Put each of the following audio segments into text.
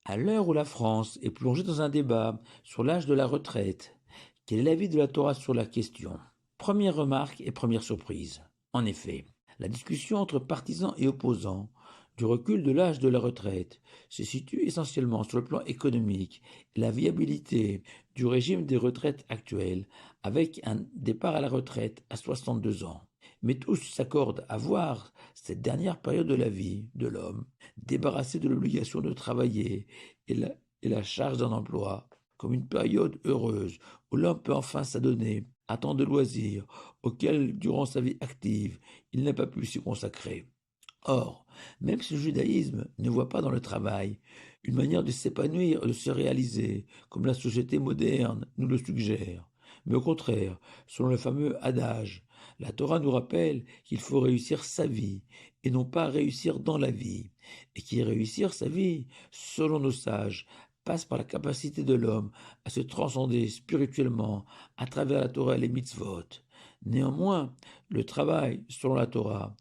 À l'heure où la France est plongée dans un débat sur l'âge de la retraite, quel est l'avis de la Torah sur la question? Première remarque et première surprise. En effet, la discussion entre partisans et opposants du recul de l'âge de la retraite se situe essentiellement sur le plan économique et la viabilité du régime des retraites actuel avec un départ à la retraite à 62 ans. Mais tous s'accordent à voir cette dernière période de la vie de l'homme débarrassé de l'obligation de travailler et la charge d'un emploi comme une période heureuse où l'homme peut enfin s'adonner à tant de loisirs auxquels, durant sa vie active, il n'a pas pu s'y consacrer. Or, même si le judaïsme ne voit pas dans le travail une manière de s'épanouir, de se réaliser, comme la société moderne nous le suggère, mais au contraire, selon le fameux adage, la Torah nous rappelle qu'il faut réussir sa vie et non pas réussir dans la vie, et qui réussir sa vie, selon nos sages, passe par la capacité de l'homme à se transcender spirituellement à travers la Torah et les mitzvot. Néanmoins, le travail, selon la Torah,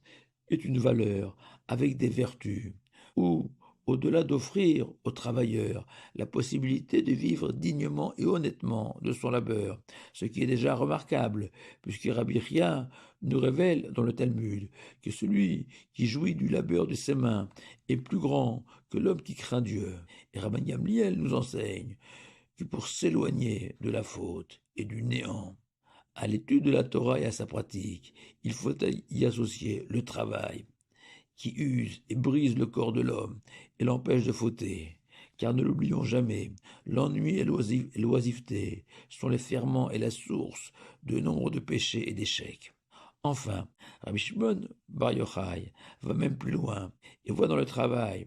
est une valeur avec des vertus, ou, au-delà d'offrir aux travailleurs la possibilité de vivre dignement et honnêtement de son labeur, ce qui est déjà remarquable, puisque Rabbi Chia nous révèle dans le Talmud que celui qui jouit du labeur de ses mains est plus grand que l'homme qui craint Dieu. Et Rabbi Gamliel nous enseigne que pour s'éloigner de la faute et du néant, à l'étude de la Torah et à sa pratique, il faut y associer le travail, qui use et brise le corps de l'homme et l'empêche de fauter. Car ne l'oublions jamais, l'ennui et l'oisiveté sont les ferments et la source de nombre de péchés et d'échecs. Enfin, Rabbi Shimon Bar Yochai va même plus loin et voit dans le travail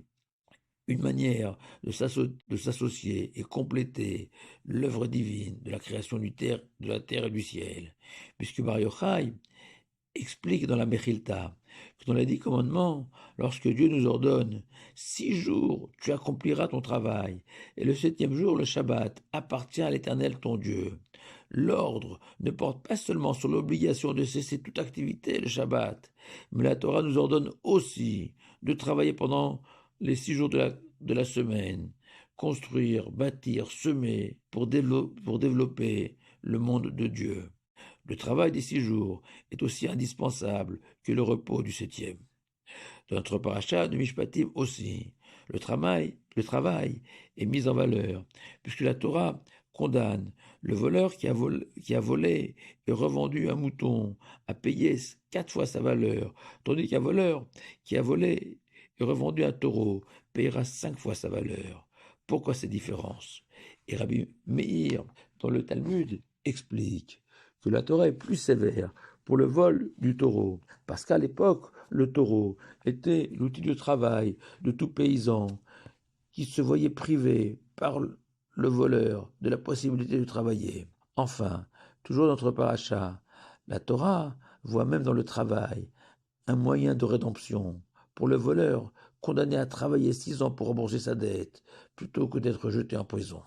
une manière de s'associer et compléter l'œuvre divine de la création de la terre et du ciel, puisque Bar Yochai explique dans la Mechilta que dans les 10 commandements, lorsque Dieu nous ordonne 6 jours tu accompliras ton travail, et le septième jour, le Shabbat, appartient à l'Éternel ton Dieu. L'ordre ne porte pas seulement sur l'obligation de cesser toute activité le Shabbat, mais la Torah nous ordonne aussi de travailler pendant les 6 jours de la semaine, construire, bâtir, semer pour développer le monde de Dieu. Le travail des 6 jours est aussi indispensable que le repos du septième. Dans notre paracha de Mishpatim aussi, le travail est mis en valeur, puisque la Torah condamne le voleur qui a volé et revendu un mouton à payer 4 fois sa valeur, tandis qu'un voleur qui a volé et revendu un taureau payera 5 fois sa valeur. Pourquoi ces différences? Et Rabbi Meir, dans le Talmud, explique que la Torah est plus sévère pour le vol du taureau, parce qu'à l'époque, le taureau était l'outil de travail de tout paysan qui se voyait privé par le voleur de la possibilité de travailler. Enfin, toujours dans notre paracha, la Torah voit même dans le travail un moyen de rédemption pour le voleur condamné à travailler 6 ans pour rembourser sa dette plutôt que d'être jeté en prison.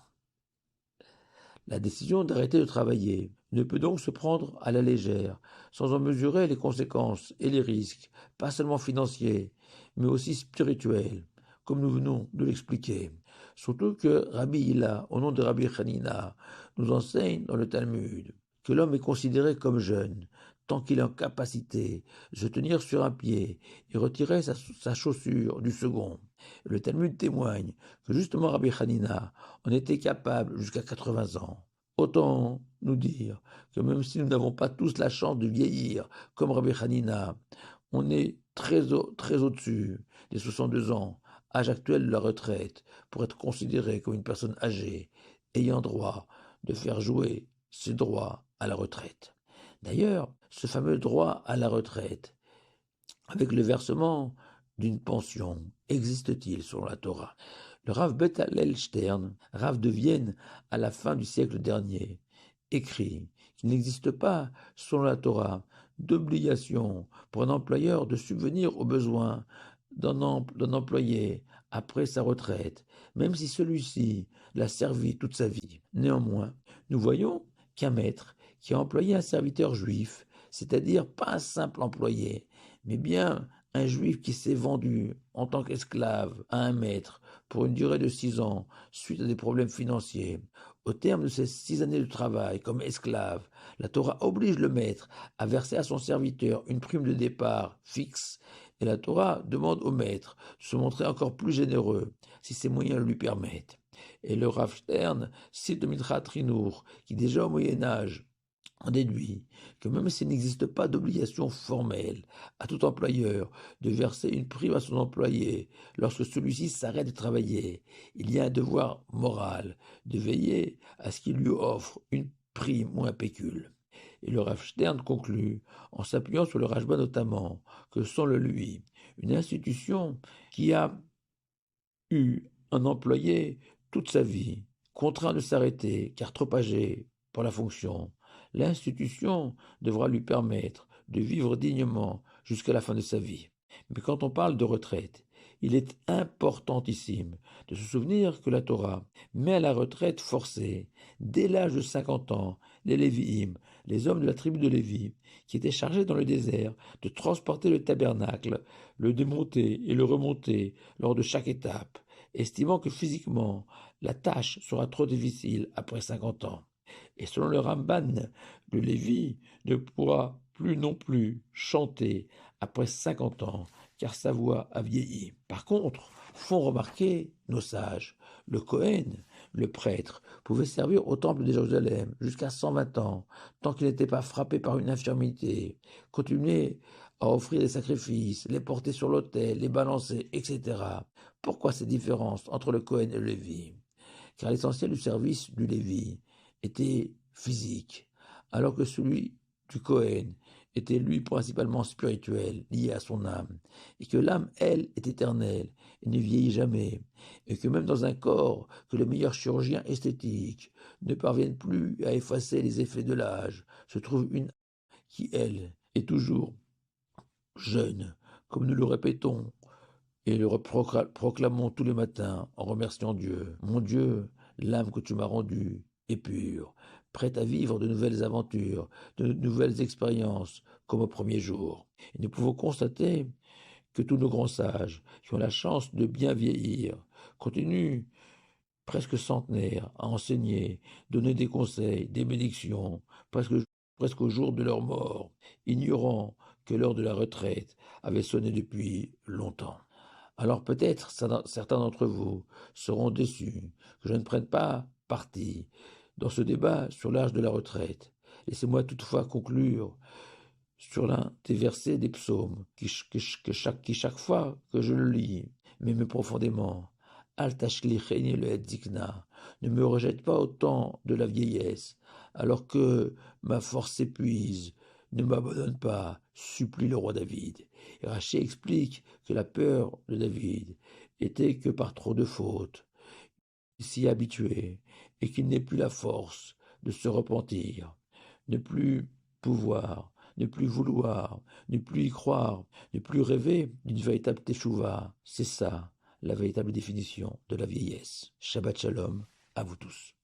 La décision d'arrêter de travailler ne peut donc se prendre à la légère, sans en mesurer les conséquences et les risques, pas seulement financiers, mais aussi spirituels, comme nous venons de l'expliquer. Surtout que Rabbi Hilla, au nom de Rabbi Hanina, nous enseigne dans le Talmud que l'homme est considéré comme jeune, tant qu'il est en capacité de se tenir sur un pied et retirer sa chaussure du second. Le Talmud témoigne que justement Rabbi Hanina en était capable jusqu'à 80 ans. Autant nous dire que même si nous n'avons pas tous la chance de vieillir comme Rabbi Hanina, on est très au-dessus des 62 ans, âge actuel de la retraite, pour être considéré comme une personne âgée, ayant droit de faire jouer ses droits à la retraite. D'ailleurs, ce fameux droit à la retraite, avec le versement d'une pension, existe-t-il selon la Torah? Le Rav Betalel Stern, Rav de Vienne à la fin du siècle dernier, écrit qu'il n'existe pas, selon la Torah, d'obligation pour un employeur de subvenir aux besoins d'un employé après sa retraite, même si celui-ci l'a servi toute sa vie. Néanmoins, nous voyons qu'un maître qui a employé un serviteur juif, c'est-à-dire pas un simple employé, mais bien un juif qui s'est vendu en tant qu'esclave à un maître pour une durée de 6 ans suite à des problèmes financiers. Au terme de ces 6 années de travail comme esclave, la Torah oblige le maître à verser à son serviteur une prime de départ fixe et la Torah demande au maître de se montrer encore plus généreux si ses moyens le lui permettent. Et le Rav Stern cite le Midrash Trinour qui déjà au Moyen Âge on déduit que même s'il n'existe pas d'obligation formelle à tout employeur de verser une prime à son employé lorsque celui-ci s'arrête de travailler, il y a un devoir moral de veiller à ce qu'il lui offre une prime ou un pécule. Et le Rav Stern conclut, en s'appuyant sur le Rashba notamment, que sans le lui, une institution qui a eu un employé toute sa vie, contraint de s'arrêter car trop âgé pour la fonction, l'institution devra lui permettre de vivre dignement jusqu'à la fin de sa vie. Mais quand on parle de retraite, il est importantissime de se souvenir que la Torah met à la retraite forcée, dès l'âge de 50 ans, les Lévi'im, les hommes de la tribu de Lévi, qui étaient chargés dans le désert de transporter le tabernacle, le démonter et le remonter lors de chaque étape, estimant que physiquement la tâche sera trop difficile après 50 ans. Et selon le Ramban, le Lévi ne pourra plus non plus chanter après 50 ans, car sa voix a vieilli. Par contre, font remarquer nos sages, le Kohen, le prêtre, pouvait servir au temple de Jérusalem jusqu'à 120 ans, tant qu'il n'était pas frappé par une infirmité, continuer à offrir des sacrifices, les porter sur l'autel, les balancer, etc. Pourquoi ces différences entre le Kohen et le Lévi? Car l'essentiel du service du Lévi était physique, alors que celui du Kohen était lui principalement spirituel, lié à son âme, et que l'âme, elle, est éternelle et ne vieillit jamais, et que même dans un corps que les meilleurs chirurgiens esthétiques ne parviennent plus à effacer les effets de l'âge, se trouve une âme qui, elle, est toujours jeune, comme nous le répétons et le proclamons tous les matins en remerciant Dieu. Mon Dieu, l'âme que tu m'as rendue est pure, prête à vivre de nouvelles aventures, de nouvelles expériences, comme au premier jour. Et nous pouvons constater que tous nos grands sages, qui ont la chance de bien vieillir, continuent presque centenaires à enseigner, donner des conseils, des bénédictions, presque au jour de leur mort, ignorant que l'heure de la retraite avait sonné depuis longtemps. Alors peut-être certains d'entre vous seront déçus que je ne prenne pas parti dans ce débat sur l'âge de la retraite. Laissez-moi toutefois conclure sur l'un des versets des psaumes qui chaque fois que je le lis m'émeut profondément. Al tashlicheni le zikna, ne me rejette pas au temps de la vieillesse, alors que ma force s'épuise, ne m'abandonne pas, supplie le roi David. Et Rachid explique que la peur de David était que par trop de fautes, il s'y habituait et qu'il n'ait plus la force de se repentir, ne plus pouvoir, ne plus vouloir, ne plus y croire, ne plus rêver d'une véritable teshuva. C'est ça, la véritable définition de la vieillesse. Shabbat Shalom à vous tous.